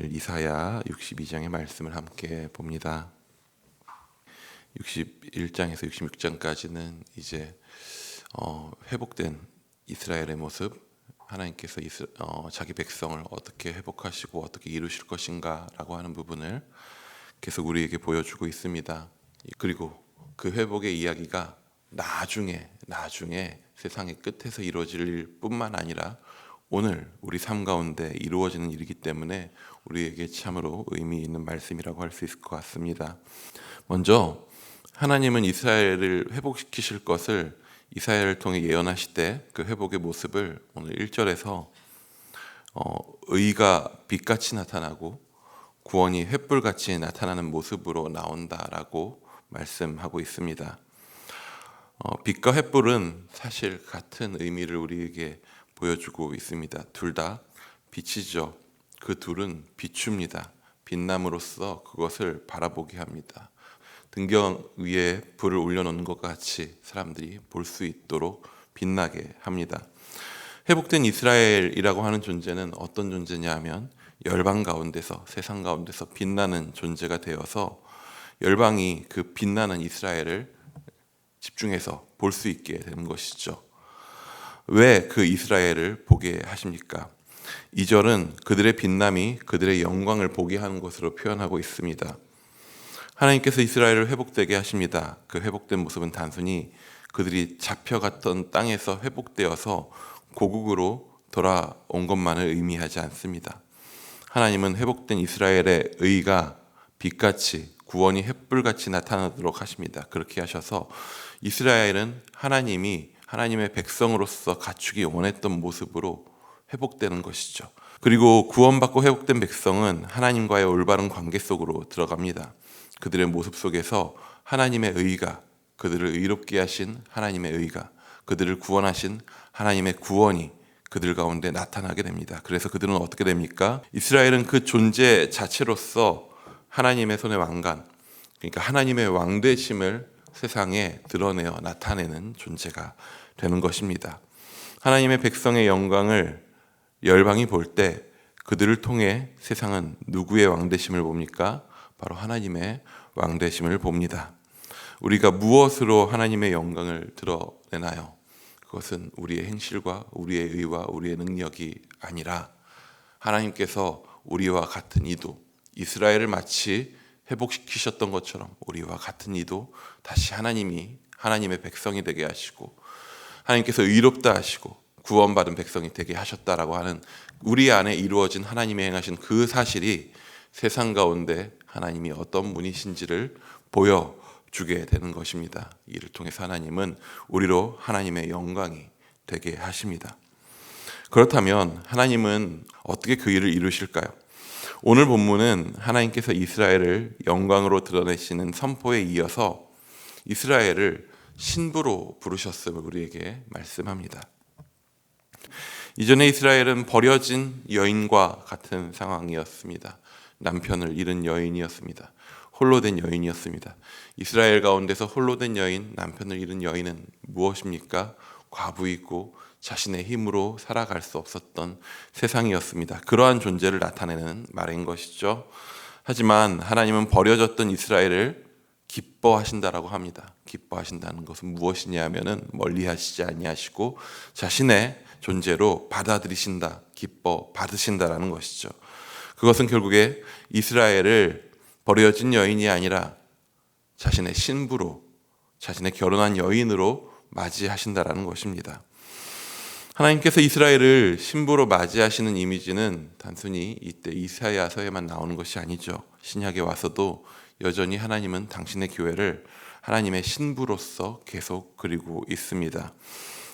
오늘 이사야 62장의 말씀을 함께 봅니다. 61장에서 66장까지는 이제 회복된 이스라엘의 모습, 하나님께서 자기 백성을 어떻게 회복하시고 어떻게 이루실 것인가 라고 하는 부분을 계속 우리에게 보여주고 있습니다. 그리고 그 회복의 이야기가 나중에 세상의 끝에서 이루어질 뿐만 아니라 오늘 우리 삶 가운데 이루어지는 일이기 때문에 우리에게 참으로 의미 있는 말씀이라고 할 수 있을 것 같습니다. 먼저 하나님은 이스라엘을 회복시키실 것을 이사야를 통해 예언하시되 그 회복의 모습을 오늘 1절에서 의가 빛같이 나타나고 구원이 횃불같이 나타나는 모습으로 나온다라고 말씀하고 있습니다. 빛과 횃불은 사실 같은 의미를 우리에게 보여주고 있습니다. 둘 다 빛이죠. 그 둘은 비춥니다. 빛남으로써 그것을 바라보게 합니다. 등경 위에 불을 올려놓는 것 같이 사람들이 볼 수 있도록 빛나게 합니다. 회복된 이스라엘이라고 하는 존재는 어떤 존재냐 하면 열방 가운데서, 세상 가운데서 빛나는 존재가 되어서 열방이 그 빛나는 이스라엘을 집중해서 볼 수 있게 되는 것이죠. 왜 그 이스라엘을 보게 하십니까? 2절은 그들의 빛남이 그들의 영광을 보게 하는 것으로 표현하고 있습니다. 하나님께서 이스라엘을 회복되게 하십니다. 그 회복된 모습은 단순히 그들이 잡혀갔던 땅에서 회복되어서 고국으로 돌아온 것만을 의미하지 않습니다. 하나님은 회복된 이스라엘의 의가 빛같이, 구원이 횃불같이 나타나도록 하십니다. 그렇게 하셔서 이스라엘은 하나님의 백성으로서 갖추기 원했던 모습으로 회복되는 것이죠. 그리고 구원받고 회복된 백성은 하나님과의 올바른 관계 속으로 들어갑니다. 그들의 모습 속에서 하나님의 의가, 그들을 의롭게 하신 하나님의 의가, 그들을 구원하신 하나님의 구원이 그들 가운데 나타나게 됩니다. 그래서 그들은 어떻게 됩니까? 이스라엘은 그 존재 자체로서 하나님의 손의 왕관, 그러니까 하나님의 왕되심을 세상에 드러내어 나타내는 존재가 되는 것입니다. 하나님의 백성의 영광을 열방이 볼 때 그들을 통해 세상은 누구의 왕되심을 봅니까? 바로 하나님의 왕되심을 봅니다. 우리가 무엇으로 하나님의 영광을 드러내나요? 그것은 우리의 행실과 우리의 의와 우리의 능력이 아니라 하나님께서 우리와 같은 이도, 이스라엘을 마치 회복시키셨던 것처럼 우리와 같은 이도 다시 하나님의 백성이 되게 하시고 하나님께서 의롭다 하시고 구원받은 백성이 되게 하셨다라고 하는 우리 안에 이루어진 하나님의 행하신 그 사실이 세상 가운데 하나님이 어떤 분이신지를 보여주게 되는 것입니다. 이를 통해서 하나님은 우리로 하나님의 영광이 되게 하십니다. 그렇다면 하나님은 어떻게 그 일을 이루실까요? 오늘 본문은 하나님께서 이스라엘을 영광으로 드러내시는 선포에 이어서 이스라엘을 신부로 부르셨음을 우리에게 말씀합니다. 이전에 이스라엘은 버려진 여인과 같은 상황이었습니다. 남편을 잃은 여인이었습니다. 홀로 된 여인이었습니다. 이스라엘 가운데서 홀로 된 여인, 남편을 잃은 여인은 무엇입니까? 과부이고 자신의 힘으로 살아갈 수 없었던 세상이었습니다. 그러한 존재를 나타내는 말인 것이죠. 하지만 하나님은 버려졌던 이스라엘을 기뻐하신다라고 합니다. 기뻐하신다는 것은 무엇이냐 하면은 멀리하시지 아니하시고 자신의 존재로 받아들이신다, 기뻐 받으신다라는 것이죠. 그것은 결국에 이스라엘을 버려진 여인이 아니라 자신의 신부로, 자신의 결혼한 여인으로 맞이하신다라는 것입니다. 하나님께서 이스라엘을 신부로 맞이하시는 이미지는 단순히 이때 이사야서에만 나오는 것이 아니죠. 신약에 와서도 여전히 하나님은 당신의 교회를 하나님의 신부로서 계속 그리고 있습니다.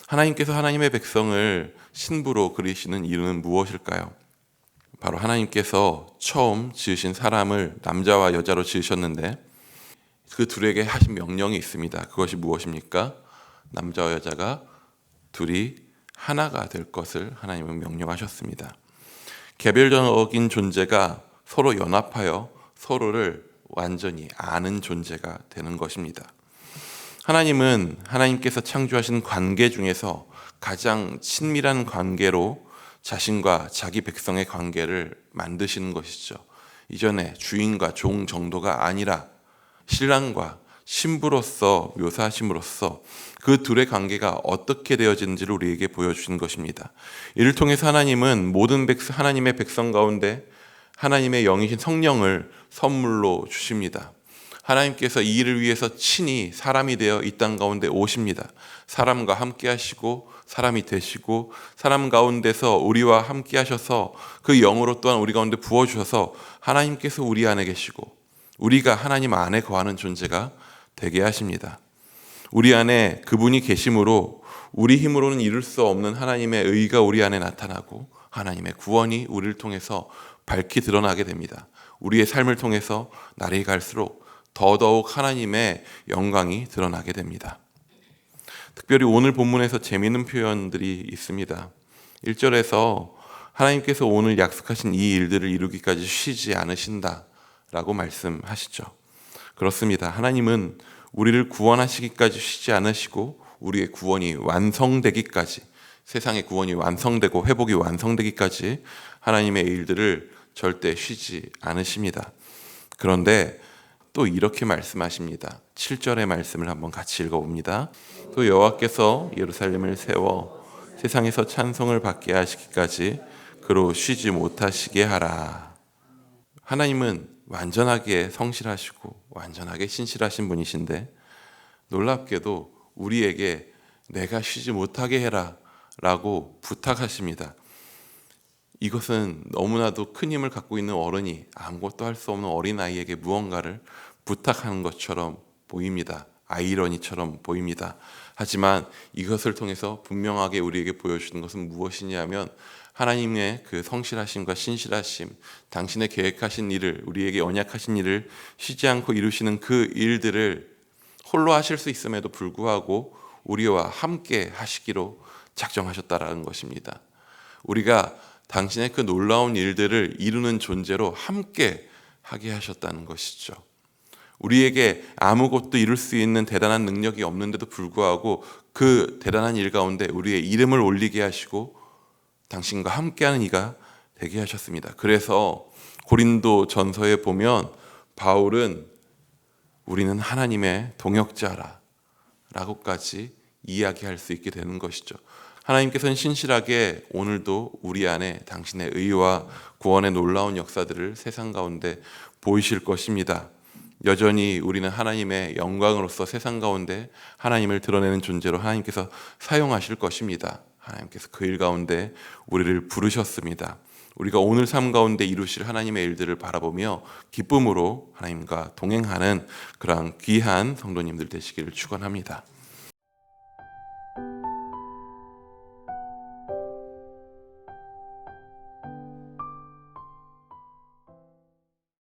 하나님께서 하나님의 백성을 신부로 그리시는 이유는 무엇일까요? 바로 하나님께서 처음 지으신 사람을 남자와 여자로 지으셨는데 그 둘에게 하신 명령이 있습니다. 그것이 무엇입니까? 남자와 여자가 둘이 하나가 될 것을 하나님은 명령하셨습니다. 개별적인 존재가 서로 연합하여 서로를 완전히 아는 존재가 되는 것입니다. 하나님은 하나님께서 창조하신 관계 중에서 가장 친밀한 관계로 자신과 자기 백성의 관계를 만드시는 것이죠. 이전에 주인과 종 정도가 아니라 신랑과 신부로서 묘사하심으로써 그 둘의 관계가 어떻게 되어지는지를 우리에게 보여주시는 것입니다. 이를 통해서 하나님은 모든 하나님의 백성 가운데 하나님의 영이신 성령을 선물로 주십니다. 하나님께서 이 일을 위해서 친히 사람이 되어 이 땅 가운데 오십니다. 사람과 함께 하시고 사람이 되시고 사람 가운데서 우리와 함께 하셔서 그 영으로 또한 우리 가운데 부어주셔서 하나님께서 우리 안에 계시고 우리가 하나님 안에 거하는 존재가 되게 하십니다. 우리 안에 그분이 계심으로 우리 힘으로는 이룰 수 없는 하나님의 의가 우리 안에 나타나고 하나님의 구원이 우리를 통해서 밝히 드러나게 됩니다. 우리의 삶을 통해서 날이 갈수록 더더욱 하나님의 영광이 드러나게 됩니다. 특별히 오늘 본문에서 재미있는 표현들이 있습니다. 1절에서 하나님께서 오늘 약속하신 이 일들을 이루기까지 쉬지 않으신다라고 말씀하시죠. 그렇습니다. 하나님은 우리를 구원하시기까지 쉬지 않으시고 우리의 구원이 완성되기까지, 세상의 구원이 완성되고 회복이 완성되기까지 하나님의 일들을 절대 쉬지 않으십니다. 그런데 또 이렇게 말씀하십니다. 7절의 말씀을 한번 같이 읽어봅니다. 또 여호와께서 예루살렘을 세워 세상에서 찬송을 받게 하시기까지 그로 쉬지 못하시게 하라. 하나님은 완전하게 성실하시고 완전하게 신실하신 분이신데 놀랍게도 우리에게 내가 쉬지 못하게 해라 라고 부탁하십니다. 이것은 너무나도 큰 힘을 갖고 있는 어른이 아무것도 할 수 없는 어린아이에게 무언가를 부탁하는 것처럼 보입니다. 아이러니처럼 보입니다. 하지만 이것을 통해서 분명하게 우리에게 보여주는 것은 무엇이냐면 하나님의 그 성실하심과 신실하심, 당신의 계획하신 일을, 우리에게 언약하신 일을 쉬지 않고 이루시는 그 일들을 홀로 하실 수 있음에도 불구하고 우리와 함께 하시기로 작정하셨다라는 것입니다. 우리가 당신의 그 놀라운 일들을 이루는 존재로 함께 하게 하셨다는 것이죠. 우리에게 아무것도 이룰 수 있는 대단한 능력이 없는데도 불구하고 그 대단한 일 가운데 우리의 이름을 올리게 하시고 당신과 함께하는 이가 되게 하셨습니다. 그래서 고린도 전서에 보면 바울은 우리는 하나님의 동역자라 라고까지 이야기할 수 있게 되는 것이죠. 하나님께서는 신실하게 오늘도 우리 안에 당신의 의와 구원의 놀라운 역사들을 세상 가운데 보이실 것입니다. 여전히 우리는 하나님의 영광으로서 세상 가운데 하나님을 드러내는 존재로 하나님께서 사용하실 것입니다. 하나님께서 그 일 가운데 우리를 부르셨습니다. 우리가 오늘 삶 가운데 이루실 하나님의 일들을 바라보며 기쁨으로 하나님과 동행하는 그러한 귀한 성도님들 되시기를 축원합니다.